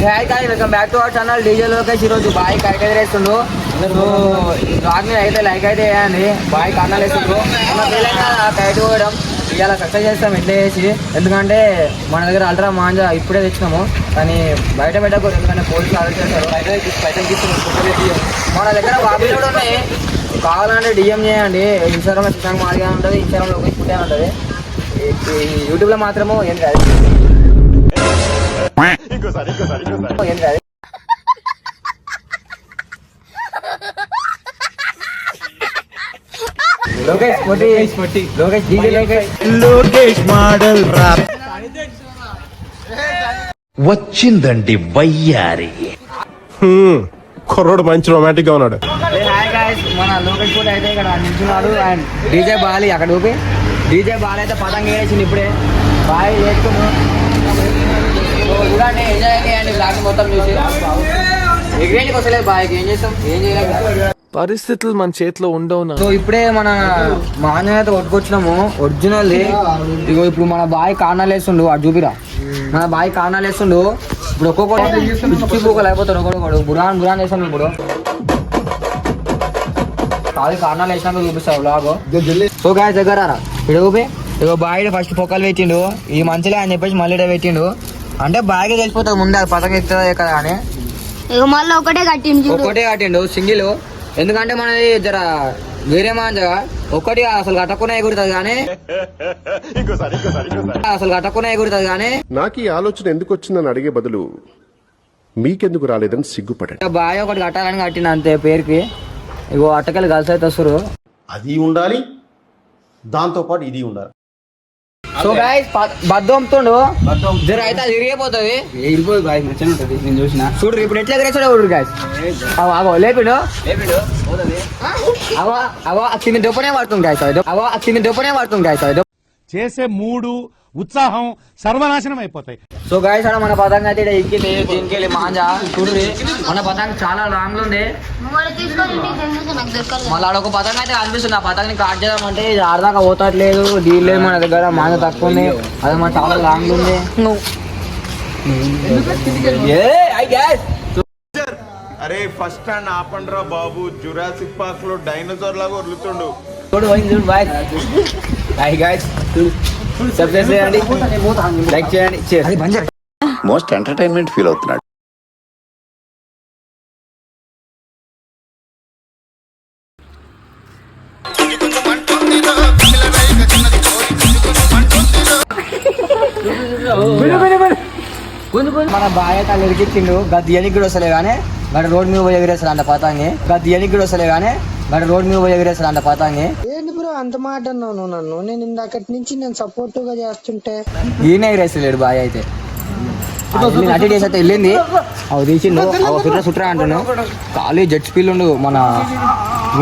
Hi guys, welcome back to our channel DJ Lokesh. ఈరోజు bye kite ఎగరేస్తుండు. So blog మీద అయితే like అయితే వేయండి. బాయ్ కన్నాలు వేస్తుండ్రు. మన తెలంగాణ కైట్ పోయడం ఇలా సక్సెస్ చేస్తాం ఎట్లా చేసి, ఎందుకంటే మన దగ్గర అల్ట్రా మాంజా ఇప్పుడే తెచ్చినాము, కానీ బయట పెట్టకూడదు ఎందుకంటే పోలీసులు అరెస్ట్ చేస్తారు. బయట మన దగ్గర బాబీలు కూడా ఉన్నాయి, కావాలంటే డిఎం చేయండి. ఇన్స్టాగ్రామ్లో చిన్న మాదిగా ఉంటుంది, ఇన్స్టాగ్రామ్లో లోకేష్ పుట్టే ఉంటుంది. యూట్యూబ్లో మాత్రము ఏం కాదు. లోకేష్ మోడల్ రాప్ వచ్చిందండి వయ్యారి. కుర్రోడు మంచి రొమాంటిక్ గా ఉన్నాడు. హాయ్ గాయ్స్, మన లోకేష్ కూడా అయితే ఇక్కడ నిల్చున్నాడు. అండ్ డీజే బాలి అక్కడ ఊపి డీజే బాల్ అయితే పతంగ వేసింది ఇప్పుడే. బాగా చేసుకున్నాం చూడండి, ఎంజాయ్ చేయండి. బ్లాగ్ మొత్తం చూసి ఎగ్రేంట్కి వస్తలేదు బాయ్కి, ఏం చేస్తాం, ఏం చేయలేదు. పరిస్థితులు మన చేతిలో ఉండవు. సో ఇప్పుడే మన మాంజన్ అయితే కొట్టుకొచ్చినాము ఒరిజినల్. ఇగో ఇప్పుడు మన బాయ్ కారణాలు వేస్తుండు, అటు చూపిరా. మన బాయ్ కారణాలు వేస్తుండు. ఇప్పుడు ఒక్కొక్కరు అయిపోతారు, ఒక్కొక్కడు బురాన్ బురాన్ వేస్తాను. ఇప్పుడు కాదు కారణాలు వేసినాక చూపిస్తావు బ్లాగ్. సో గాయస్ దగ్గర ఇప్పుడు ఇగో బాయ్ ఫస్ట్ పొక్కలు పెట్టిండు, ఈ మంచిలే అని చెప్పేసి మళ్ళీ పెట్టిండు. అంటే బాగా తెలిసిపోతుంది ముందే అది పథకం ఇస్తుందా కదా అని. మళ్ళీ ఒకటే కట్టిండు సింగిల్. ఎందుకంటే మనది జర వేరే మాంజగా ఒక్కటి అసలు కట్టకుండా ఎగురుతుంది కానీ నాకు ఈ ఆలోచన ఎందుకు వచ్చిందని అడిగే బదులు మీకెందుకు రాలేదని సిగ్గుపడండి. బాయ్ ఒకటి కట్టాలని కట్టిన అంతే పేరుకి. ఇగో అట్టకెళ్ళి కలిసి అయితే వస్తారు, అది ఉండాలి, దాంతో పాటు ఇది ఉండాలి. సో గాయ్స్ బద్దొంతుండు జర అయితే అది విరిగిపోతుంది. నేను చూసిన చూడు ఇప్పుడు ఎట్లా ఎగరేసాడు చూడు గాయ్స్. అవో లేపిండు అవో కింద డొప్పనే పడుతుంది గాయ్స్. చేసే మూడు ఉత్సాహం సర్వనాశనం అయిపోతాయి. సో గాయ్స్ అక్కడ మన పతంగ అయితే ఎక్కింది, దీనికి వెళ్ళి మాంజా చూడు. మన పతంగ చాలా లాంగ్ ఉంది. మళ్ళీ ఆడ ఒక పతంగ అయితే అనిపిస్తుంది. ఆ పతంగని కాట్ చేద్దామంటే ఇది ఆడదాకా పోతట్లేదు, డీల్ మన దగ్గర మాంజా తక్కువ ఉంది, అది మన చాలా లాంగ్ ఉంది. అరే ఫస్ట్ స్టాండ్ ఆపండ్రా బాబు, జురాసిక్ పార్క్ లో డైనోసార్ లాగా వదులుతుండు. చూడు బాయ్. హాయ్ గాయ్స్, సబ్స్క్రైబ్ చేయండి, లైక్ చేయండి. మోస్ట్ ఎంటర్టైన్మెంట్ ఫీల్ అవుతున్నాడు. మన బాయ్ అయితే అలా ఎరికిచ్చిండు. గద్దెనికి కూడా వస్తలే కానీ గడ రోడ్ మీద పోయి ఎగిరేస్తారు అంత పతంగి. గద్దెనికి కూడా వస్తలే కానీ గడ రోడ్ మీద పోయి ఎగిరేస్తారు అంత పతంగి. ఏంటి బ్రో అంత మాట అన్నాను నన్ను? నేను ఇందాకటి నుంచి నేను సపోర్టివ్ గా చేస్తుంటే ఈయన ఎగిరేస్తలేడు బాయ్ అయితే. అటు డేస్ అయితే వెళ్ళింది, అవి తీసిండు. సుట్రా అంటున్నావు ఖాళీ జెట్ స్పీల్ ఉండు. మన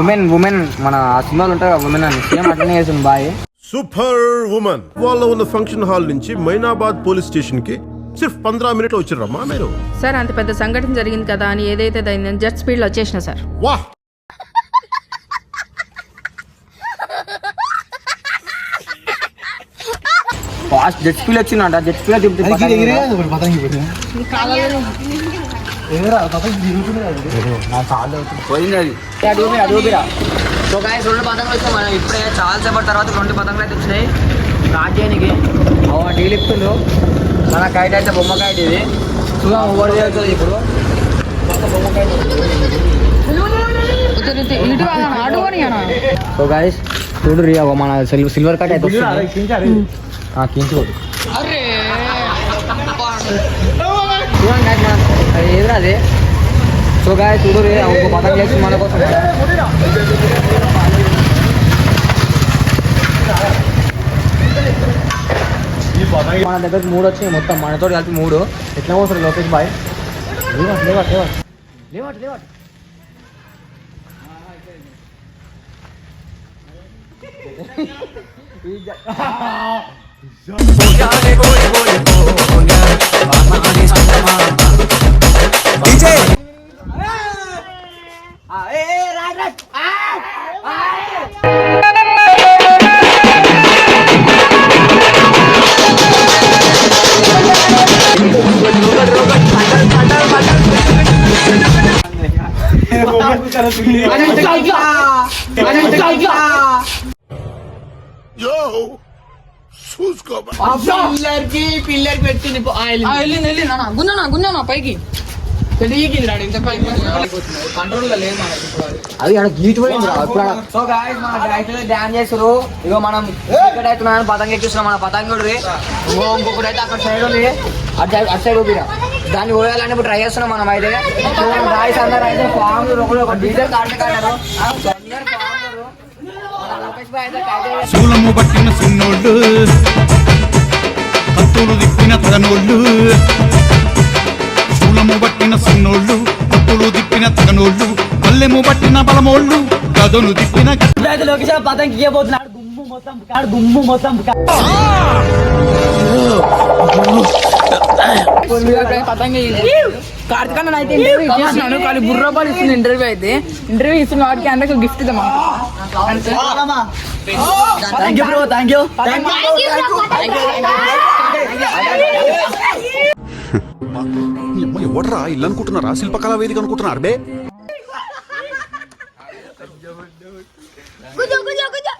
ఉమెన్ మన సినిమాలు ఉంటాయి ఉమెన్ అని సేమ్ అట్లనే చేస్తుంది బాయ్. సూపర్ ఉమెన్ వాళ్ళ ఉన్న ఫంక్షన్ హాల్ నుంచి మైనాబాద్ పోలీస్ స్టేషన్ కి సిర్ఫ్ 15 మినిట్లు వచ్చిర్రమ్మా మీరు. సార్ అంత పెద్ద సంఘటన జరిగింది కదా అని ఏదైతే జెట్ స్పీడ్ లో వచ్చేసిన సార్. వాహ్, ఫాస్ట్ జెట్ స్పీడ్ వచ్చిందంట. జెట్ స్పీడ్ పోయింది అది. అడుగురా. సో గాయ్స్ 2 పతంగులు వచ్చాయి. మనం ఇప్పుడే చాలా సేపటి తర్వాత 2 పతంగులు అయితే వచ్చినాయి స్టార్ట్ చేయడానికి. డీల్ ఇస్తుండ్రు. మన కైట్ అయితే బొమ్మ కైట్ ఇది. చూద్దాం ఓవర్ చేయొచ్చు ఇప్పుడు. సో గాయ్స్ చూడు రియా మన సిల్వర్ కట్ అయితే కించుకోడు చూడండి అది ఏదిరా అది. సో గాయ్స్ చూడు రియా ఒక పతంగ లేచి మన కోసం. మన దగ్గర 3 వచ్చినాయి మొత్తం, మనతో కలిపి 3. ఎట్లా పోతారు లోకేష్ బాయ్? లేవట్ పిల్లర్ పెట్టింది గున్నా పైకి కంట్రోల్ లో లేదు అది ఆడ గీట్ పోయింది. సో గాయ్స్ మన డైరెక్టర్ డాన్స్ చేస్తారు. ఇగో మనం ఇక్కడ అవుతున్నాం పతంగ ఎక్కిస్తున్నాం. మన పతంగుడు ఇంకొకటి అయితే అక్కడ సైడ్ ఉంది, అటు సైడ్ ఊపిరా దాన్ని పోయాలని ఇప్పుడు ట్రై చేస్తున్నాం మనం అయితే. సో గాయ్స్ అందరూ అయితే ఫామ్ ఒక డీజల్ కాడరు శూలము పట్టిన సున్నోళ్ళు కత్తులు తిప్పిన తగనోళ్ళు, శూలము పట్టిన సున్నోళ్ళు కత్తులు తిప్పిన తగనోళ్ళు, పల్లెము పట్టిన బలమోళ్ళు గదను తిప్పిన పతంగి ఇవ్వబోతున్నాడు. గుమ్ము మొత్తం కార్తికన్న అయితే ఇంటర్వ్యూ ఇచ్చేస్తున్నాను కానీ బుర్రపాలు ఇస్తుంది. ఇంటర్వ్యూ అయితే ఇంటర్వ్యూ ఇస్తున్న వాడికి అందరికి గిఫ్ట్ ఇద్దాం. Thank you. ఎవడరా ఇల్లు అనుకుంటున్నారా? శిల్పకళా వేదిక అనుకుంటున్నారు బే. కూర్చో కూర్చో కూర్చో